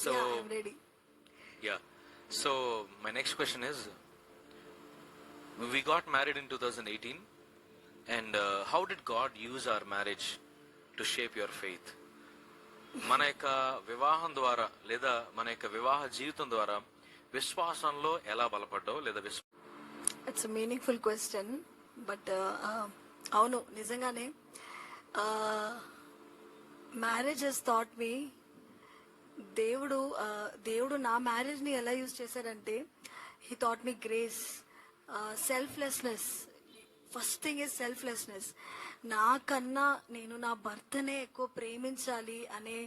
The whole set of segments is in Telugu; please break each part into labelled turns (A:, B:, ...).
A: So
B: Yeah, I'm ready.
A: yeah. So my next question is, we got married in 2018, and how did God use our marriage to shape your faith? మన యొక్క వివాహం ద్వారా లేదా మన యొక్క వివాహ జీవితం ద్వారా విశ్వాసంలో ఎలా బలపడ్డావు లేదా
B: ఇట్స్ మీనింగ్ఫుల్ క్వశ్చన్ బట్ అవును నిజంగానే మ్యారేజ్ హెస్ థాట్ మీ దేవుడు నా మ్యారేజ్ని ఎలా యూజ్ చేశారంటే he thought me grace, selflessness. First thing is selflessness. నాకన్నా నేను నా భర్తనే ఎక్కువ ప్రేమించాలి అనే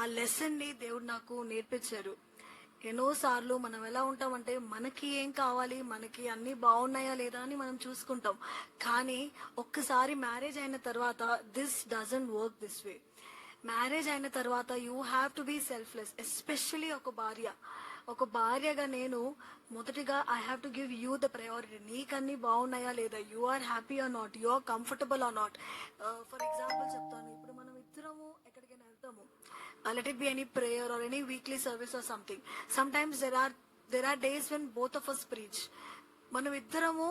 B: ఆ లెసన్ని దేవుడు నాకు నేర్పించారు. ఎన్నోసార్లు మనం ఎలా ఉంటామంటే మనకి ఏం కావాలి, మనకి అన్ని బాగున్నాయా లేదా అని మనం చూసుకుంటాం. కానీ ఒక్కసారి మ్యారేజ్ అయిన తర్వాత this doesn't work this way. Marriage అయిన తర్వాత you have to be selfless. Especially ఒక భార్యగా నేను మొదటిగా I have to give you the priority. నీకన్నీ బాగున్నాయా లేదా, you are happy or not, you are comfortable or not. For example చెప్తాను, ఇప్పుడు మనం ఇద్దరము ఎక్కడికైనా వెళ్తాము, let it be any prayer or any weekly service or something. Sometimes there are days when both of us preach. మనం ఇద్దరము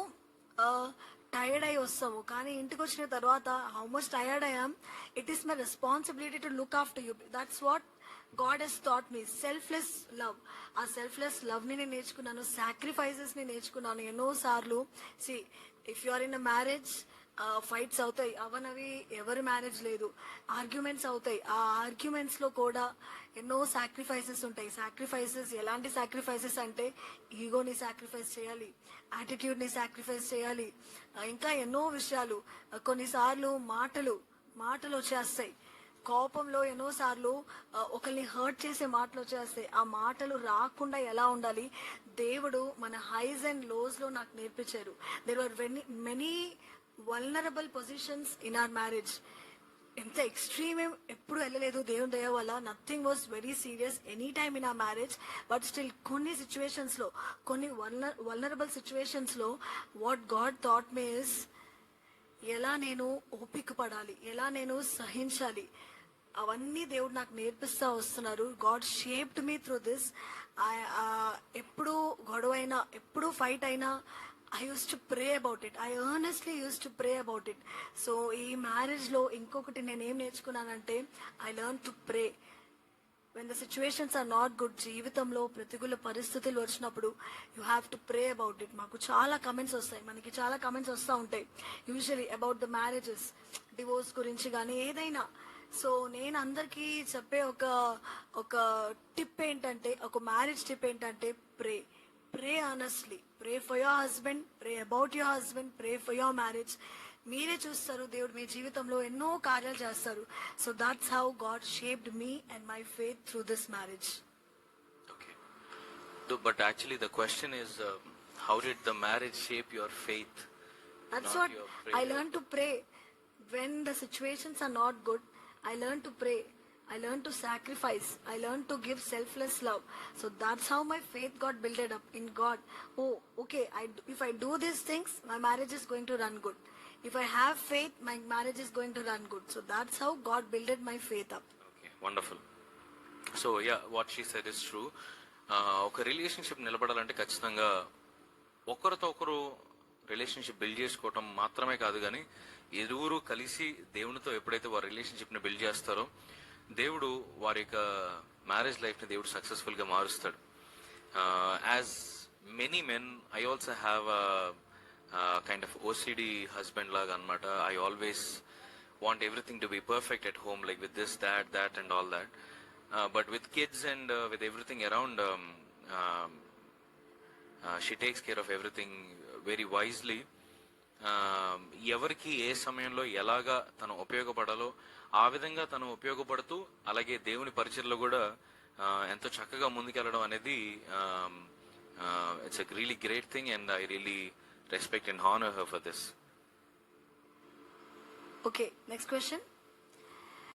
B: టైర్డ్ అయి వస్తాము, కానీ ఇంటికి వచ్చిన తర్వాత how much tired I am, it is my responsibility to look after you. That's what God has thought me, selfless love. ఆ సెల్ఫ్లెస్ లవ్ ని నేను నేర్చుకున్నాను, సాక్రిఫైసెస్ ని నేర్చుకున్నాను ఎన్నో సార్లు. See if you are in a marriage, fights అవుతాయి, అవనవి ఎవరి మ్యారేజ్ లేదు, ఆర్గ్యుమెంట్స్ అవుతాయి. ఆ ఆర్గ్యుమెంట్స్ లో కూడా ఎన్నో సాక్రిఫైసెస్ ఉంటాయి. సాక్రిఫైసెస్ ఎలాంటి సాక్రిఫైసెస్ అంటే ఈగోని సాక్రిఫైస్ చేయాలి, యాటిట్యూడ్ ని సాక్రిఫైస్ చేయాలి, ఇంకా ఎన్నో విషయాలు. కొన్నిసార్లు మాటలు వచ్చేస్తాయి. కోపంలో ఎన్నోసార్లు ఒకరిని హర్ట్ చేసే మాటలు వచ్చేస్తాయి. ఆ మాటలు రాకుండా ఎలా ఉండాలి దేవుడు మన హైస్ అండ్ లోస్ లో నాకు నేర్పించారు. There are many vulnerable positions in our marriage. ఎంత ఎక్స్ట్రీమ్ ఎప్పుడు వెళ్ళలేదు దేవుని దయ వల్ల. Nothing was very serious any time in our marriage. But still కొన్ని సిచ్యువేషన్స్ లో, కొన్ని వల్నరబుల్ సిచ్యువేషన్స్ లో what God thought me is ఎలా నేను ఓపిక పడాలి, ఎలా నేను సహించాలి, అవన్నీ దేవుడు నాకు నేర్పిస్తా వస్తున్నారు. God shaped me through this. ఎప్పుడు గొడవైనా, ఎప్పుడు ఫైట్ అయినా I used to pray about it. I earnestly used to pray about it. So ఈ మ్యారేజ్ లో ఇంకొకటి నేను ఏం నేర్చుకున్నానంటే I learned to pray. When the situations are not good, జీవితంలో ప్రతికూల పరిస్థితులు వచ్చినప్పుడు you have to pray about it. మాకు చాలా కమెంట్స్ వస్తాయి, మనకి చాలా కమెంట్స్ వస్తూ ఉంటాయి usually about the marriages, divorce గురించి కానీ ఏదైనా. సో నేను అందరికీ చెప్పే ఒక టిప్ ఏంటంటే, ఒక మ్యారేజ్ టిప్ ఏంటంటే pray honestly. Pray for your husband, pray about your husband, pray for your marriage. మీరే చూస్తారు దేవుడు మీ జీవితంలో ఎన్నో కార్యాలు చేస్తారు. So that's how God shaped me and my faith through this marriage.
A: Okay. But actually the question is, how did the marriage shape your faith?
B: That's what I learned to pray. When the situations are not good, I learned to pray. I learned to sacrifice. I learned to give selfless love. So that's how my faith got built up in God. Oh, okay, if I do these things, my marriage is going to run good. If I have faith, my marriage is going to run good. So that's how God built my faith up.
A: Okay, wonderful. So yeah, what she said is true. ఒక రిలేషన్షిప్ నిలబడాలంటే ఖచ్చితంగా ఒకరితో ఒకరు రిలేషన్షిప్ బిల్డ్ చేసుకోవటం మాత్రమే కాదు, కానీ ఇరువురు కలిసి దేవునితో ఎప్పుడైతే వారి రిలేషన్షిప్ ని బిల్డ్ చేస్తారో దేవుడు వారి యొక్క మ్యారేజ్ లైఫ్ ని దేవుడు సక్సెస్ఫుల్ గా మారుస్తాడు. As many men, I also have kind of OCD husband లాగా అనమాట. I always want everything to be perfect at home, like with this, that and all that. But with kids and with everything around, she takes care of everything very wisely. ఎవరికి ఏ సమయంలో ఎలాగా తను ఉపయోగపడాలో ఆ విధంగా తను ఉపయోగపడుతూ, అలాగే దేవుని పరిచయలో కూడా ఎంతో చక్కగా ముందుకెళ్ళడం అనేది it's a really great thing, and I really respect and honour her for this.
B: Okay, next question.